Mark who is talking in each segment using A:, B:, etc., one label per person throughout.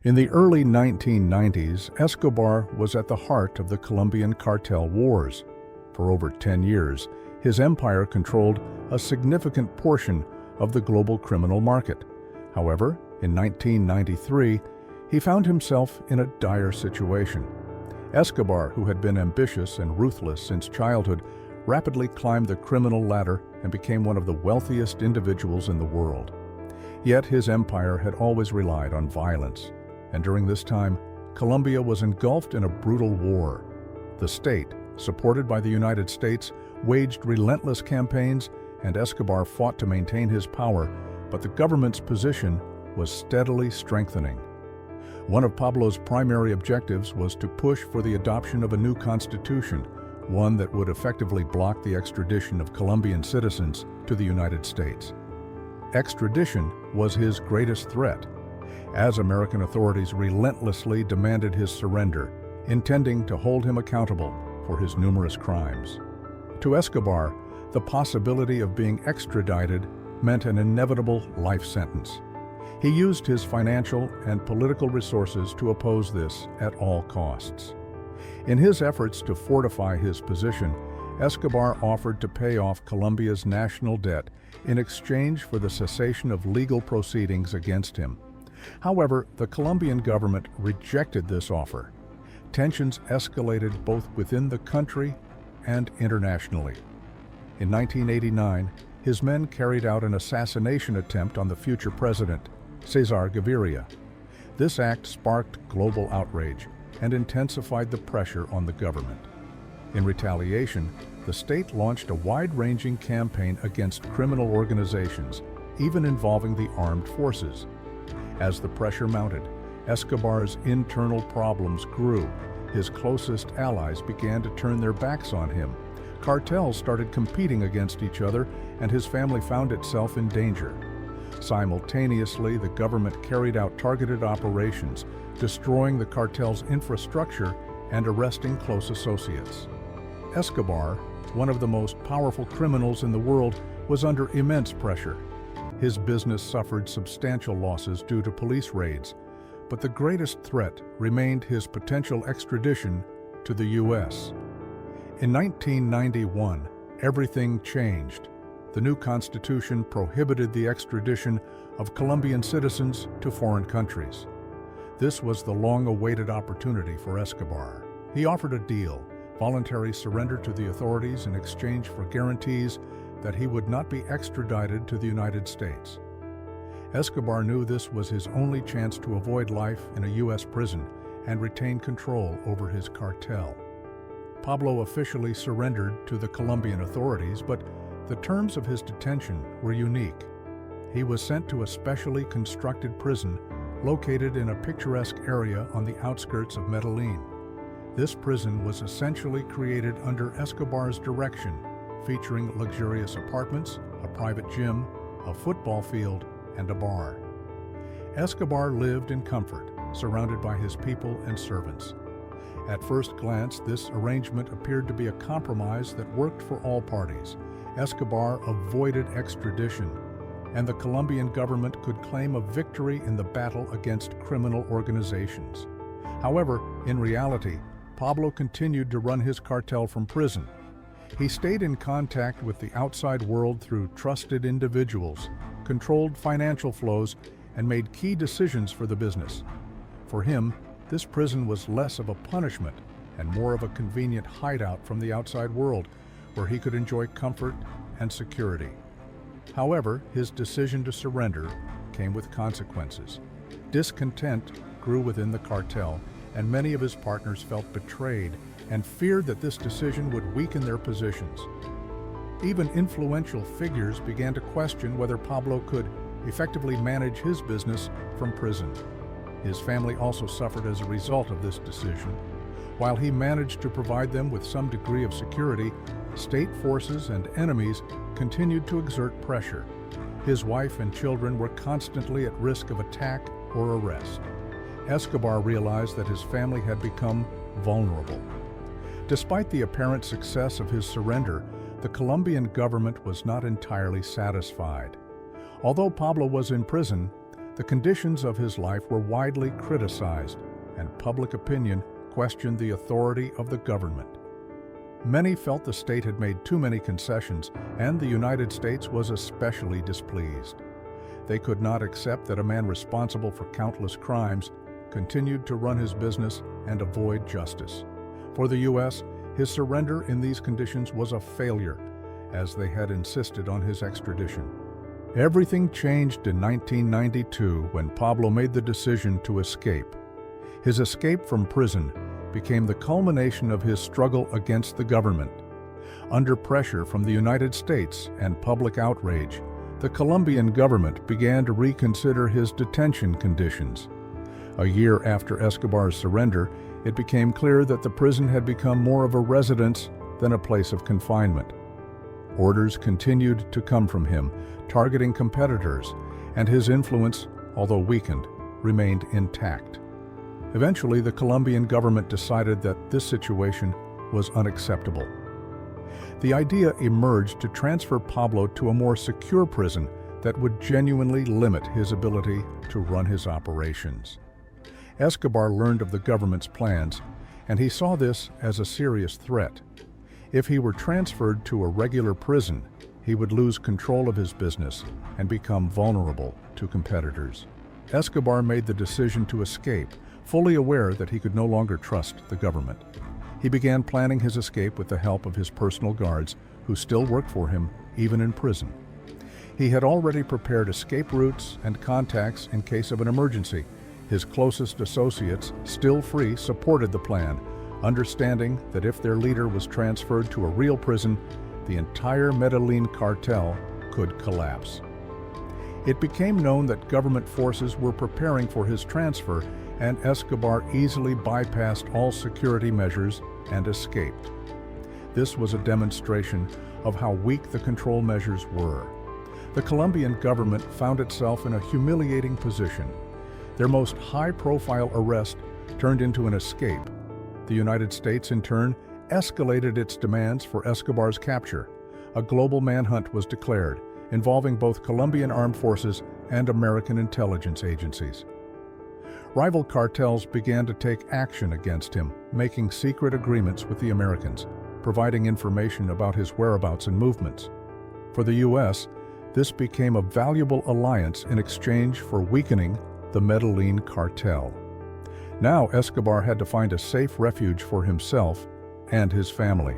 A: In the early 1990s, Escobar was at the heart of the Colombian cartel wars. For over 10 years, his empire controlled a significant portion of the global criminal market. However, in 1993, he found himself in a dire situation. Escobar, who had been ambitious and ruthless since childhood, rapidly climbed the criminal ladder and became one of the wealthiest individuals in the world. Yet his empire had always relied on violence. And during this time, Colombia was engulfed in a brutal war. The state, supported by the United States, waged relentless campaigns, and Escobar fought to maintain his power, but the government's position was steadily strengthening. One of Pablo's primary objectives was to push for the adoption of a new constitution, one that would effectively block the extradition of Colombian citizens to the United States. Extradition was his greatest threat, as American authorities relentlessly demanded his surrender, intending to hold him accountable for his numerous crimes. To Escobar, the possibility of being extradited meant an inevitable life sentence. He used his financial and political resources to oppose this at all costs. In his efforts to fortify his position, Escobar offered to pay off Colombia's national debt in exchange for the cessation of legal proceedings against him. However, the Colombian government rejected this offer. Tensions escalated both within the country and internationally. In 1989, his men carried out an assassination attempt on the future president, Cesar Gaviria. This act sparked global outrage and intensified the pressure on the government. In retaliation, the state launched a wide-ranging campaign against criminal organizations, even involving the armed forces. As the pressure mounted, Escobar's internal problems grew. His closest allies began to turn their backs on him. Cartels started competing against each other, and his family found itself in danger. Simultaneously, the government carried out targeted operations, destroying the cartel's infrastructure and arresting close associates. Escobar, one of the most powerful criminals in the world, was under immense pressure. His business suffered substantial losses due to police raids, but the greatest threat remained his potential extradition to the U.S. In 1991, everything changed. The new constitution prohibited the extradition of Colombian citizens to foreign countries. This was the long-awaited opportunity for Escobar. He offered a deal, voluntary surrender to the authorities in exchange for guarantees that he would not be extradited to the United States. Escobar knew this was his only chance to avoid life in a U.S. prison and retain control over his cartel. Pablo officially surrendered to the Colombian authorities, but the terms of his detention were unique. He was sent to a specially constructed prison located in a picturesque area on the outskirts of Medellín. This prison was essentially created under Escobar's direction, featuring luxurious apartments, a private gym, a football field, and a bar. Escobar lived in comfort, surrounded by his people and servants. At first glance, this arrangement appeared to be a compromise that worked for all parties. Escobar avoided extradition, and the Colombian government could claim a victory in the battle against criminal organizations. However, in reality, Pablo continued to run his cartel from prison. He stayed in contact with the outside world through trusted individuals, controlled financial flows, and made key decisions for the business. For him, this prison was less of a punishment and more of a convenient hideout from the outside world, where he could enjoy comfort and security. However, his decision to surrender came with consequences. Discontent grew within the cartel, and many of his partners felt betrayed and feared that this decision would weaken their positions. Even influential figures began to question whether Pablo could effectively manage his business from prison. His family also suffered as a result of this decision. While he managed to provide them with some degree of security, state forces and enemies continued to exert pressure. His wife and children were constantly at risk of attack or arrest. Escobar realized that his family had become vulnerable. Despite the apparent success of his surrender, the Colombian government was not entirely satisfied. Although Pablo was in prison, The conditions of his life were widely criticized, and public opinion questioned the authority of the government. Many felt the state had made too many concessions, and the United States was especially displeased. They could not accept that a man responsible for countless crimes continued to run his business and avoid justice. For the U.S., his surrender in these conditions was a failure, as they had insisted on his extradition. Everything changed in 1992 when Pablo made the decision to escape. His escape from prison became the culmination of his struggle against the government. Under pressure from the United States and public outrage, the Colombian government began to reconsider his detention conditions. A year after Escobar's surrender, it became clear that the prison had become more of a residence than a place of confinement. Orders continued to come from him, targeting competitors, and his influence, although weakened, remained intact. Eventually, the Colombian government decided that this situation was unacceptable. The idea emerged to transfer Pablo to a more secure prison that would genuinely limit his ability to run his operations. Escobar learned of the government's plans, and he saw this as a serious threat. If he were transferred to a regular prison, he would lose control of his business and become vulnerable to competitors. Escobar made the decision to escape, fully aware that he could no longer trust the government. He began planning his escape with the help of his personal guards, who still worked for him even in prison. He had already prepared escape routes and contacts in case of an emergency. His closest associates, still free, supported the plan, understanding that if their leader was transferred to a real prison, the entire Medellín cartel could collapse. It became known that government forces were preparing for his transfer, and Escobar easily bypassed all security measures and escaped. This was a demonstration of how weak the control measures were. The Colombian government found itself in a humiliating position. Their most high-profile arrest turned into an escape. The United States, in turn, escalated its demands for Escobar's capture. A global manhunt was declared, involving both Colombian armed forces and American intelligence agencies. Rival cartels began to take action against him, making secret agreements with the Americans, providing information about his whereabouts and movements. For the U.S., this became a valuable alliance in exchange for weakening the Medellín cartel. Now Escobar had to find a safe refuge for himself and his family.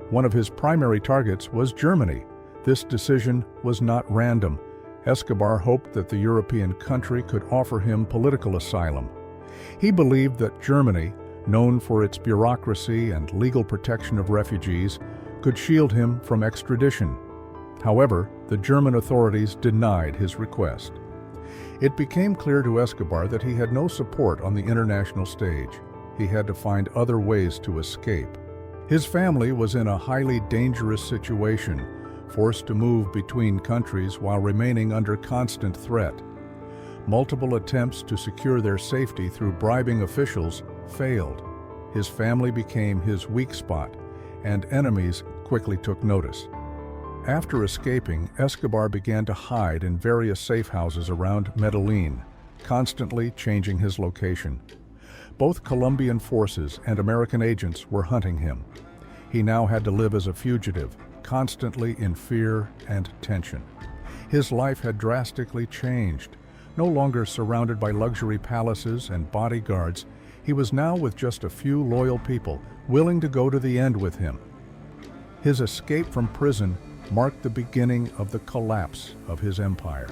A: One of his primary targets was Germany. This decision was not random. Escobar hoped that the European country could offer him political asylum. He believed that Germany, known for its bureaucracy and legal protection of refugees, could shield him from extradition. However, the German authorities denied his request. It became clear to Escobar that he had no support on the international stage. He had to find other ways to escape. His family was in a highly dangerous situation, forced to move between countries while remaining under constant threat. Multiple attempts to secure their safety through bribing officials failed. His family became his weak spot, and enemies quickly took notice. After escaping, Escobar began to hide in various safe houses around Medellín, constantly changing his location. Both Colombian forces and American agents were hunting him. He now had to live as a fugitive, constantly in fear and tension. His life had drastically changed. No longer surrounded by luxury palaces and bodyguards, he was now with just a few loyal people willing to go to the end with him. His escape from prison marked the beginning of the collapse of his empire.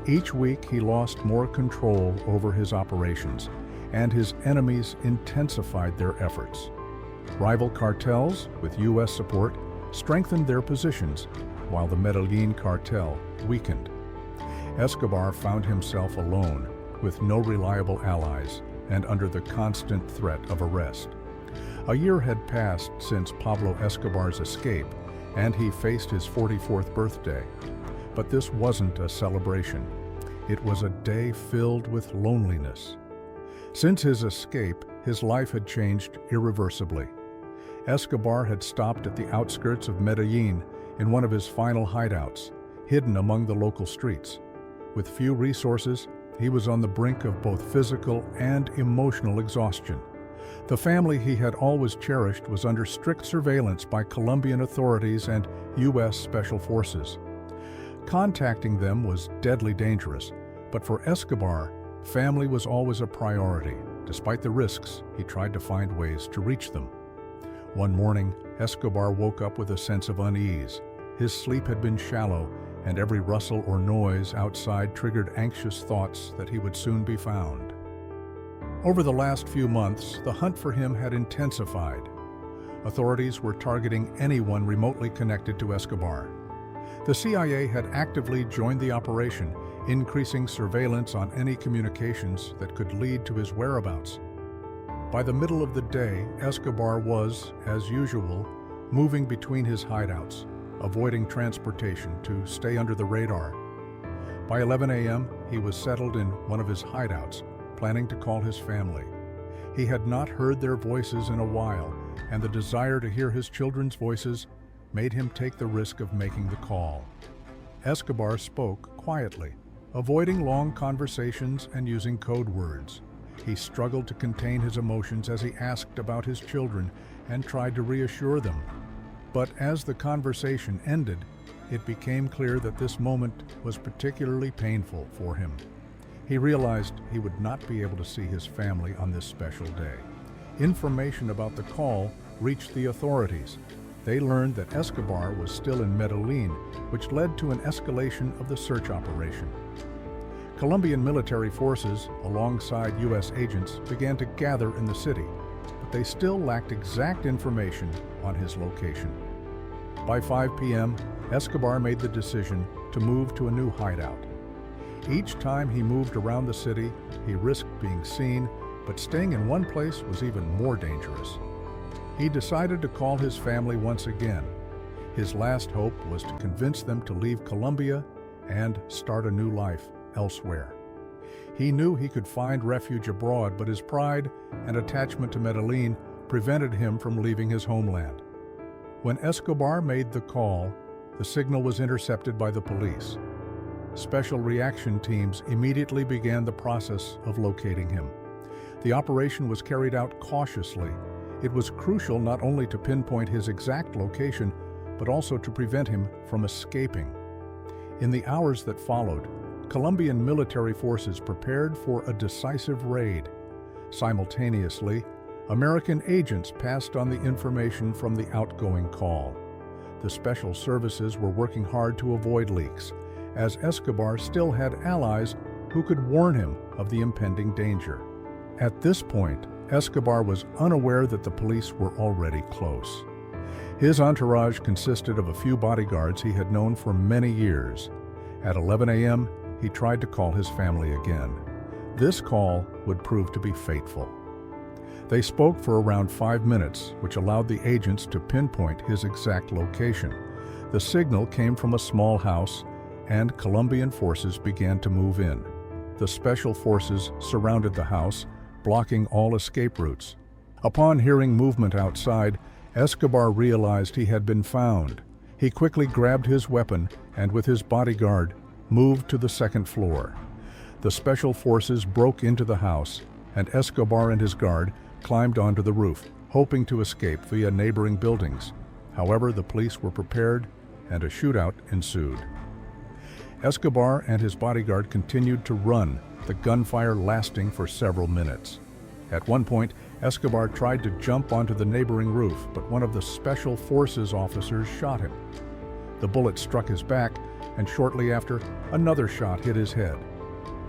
A: Each week he lost more control over his operations, and his enemies intensified their efforts. Rival cartels, with U.S. support, strengthened their positions, while the Medellín cartel weakened. Escobar found himself alone, with no reliable allies, and under the constant threat of arrest. A year had passed since Pablo Escobar's escape, and he faced his 44th birthday. But this wasn't a celebration. It was a day filled with loneliness. Since his escape, his life had changed irreversibly. Escobar had stopped at the outskirts of Medellín in one of his final hideouts, hidden among the local streets. With few resources, he was on the brink of both physical and emotional exhaustion. The family he had always cherished was under strict surveillance by Colombian authorities and U.S. Special Forces. Contacting them was deadly dangerous, but for Escobar, family was always a priority. Despite the risks, he tried to find ways to reach them. One morning, Escobar woke up with a sense of unease. His sleep had been shallow, and every rustle or noise outside triggered anxious thoughts that he would soon be found. Over the last few months, the hunt for him had intensified. Authorities were targeting anyone remotely connected to Escobar. The CIA had actively joined the operation, increasing surveillance on any communications that could lead to his whereabouts. By the middle of the day, Escobar was, as usual, moving between his hideouts, avoiding transportation to stay under the radar. By 11 a.m., he was settled in one of his hideouts, planning to call his family. He had not heard their voices in a while, and the desire to hear his children's voices made him take the risk of making the call. Escobar spoke quietly, avoiding long conversations and using code words. He struggled to contain his emotions as he asked about his children and tried to reassure them. But as the conversation ended, it became clear that this moment was particularly painful for him. He realized he would not be able to see his family on this special day. Information about the call reached the authorities. They learned that Escobar was still in Medellín, which led to an escalation of the search operation. Colombian military forces, alongside U.S. agents, began to gather in the city, but they still lacked exact information on his location. By 5 p.m., Escobar made the decision to move to a new hideout. Each time he moved around the city, he risked being seen, but staying in one place was even more dangerous. He decided to call his family once again. His last hope was to convince them to leave Colombia and start a new life elsewhere. He knew he could find refuge abroad, but his pride and attachment to Medellín prevented him from leaving his homeland. When Escobar made the call, the signal was intercepted by the police. Special reaction teams immediately began the process of locating him. The operation was carried out cautiously. It was crucial not only to pinpoint his exact location, but also to prevent him from escaping. In the hours that followed, Colombian military forces prepared for a decisive raid. Simultaneously, American agents passed on the information from the outgoing call. The special services were working hard to avoid leaks, as Escobar still had allies who could warn him of the impending danger. At this point, Escobar was unaware that the police were already close. His entourage consisted of a few bodyguards he had known for many years. At 11 a.m., he tried to call his family again. This call would prove to be fateful. They spoke for around 5 minutes, which allowed the agents to pinpoint his exact location. The signal came from a small house, and Colombian forces began to move in. The special forces surrounded the house, blocking all escape routes. Upon hearing movement outside, Escobar realized he had been found. He quickly grabbed his weapon and, with his bodyguard, moved to the second floor. The special forces broke into the house, and Escobar and his guard climbed onto the roof, hoping to escape via neighboring buildings. However, the police were prepared, and a shootout ensued. Escobar and his bodyguard continued to run, the gunfire lasting for several minutes. At one point, Escobar tried to jump onto the neighboring roof, but one of the Special Forces officers shot him. The bullet struck his back, and shortly after, another shot hit his head.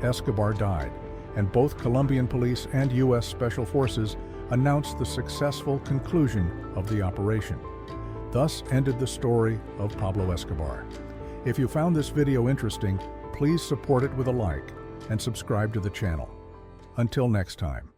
A: Escobar died, and both Colombian police and U.S. Special Forces announced the successful conclusion of the operation. Thus ended the story of Pablo Escobar. If you found this video interesting, please support it with a like and subscribe to the channel. Until next time.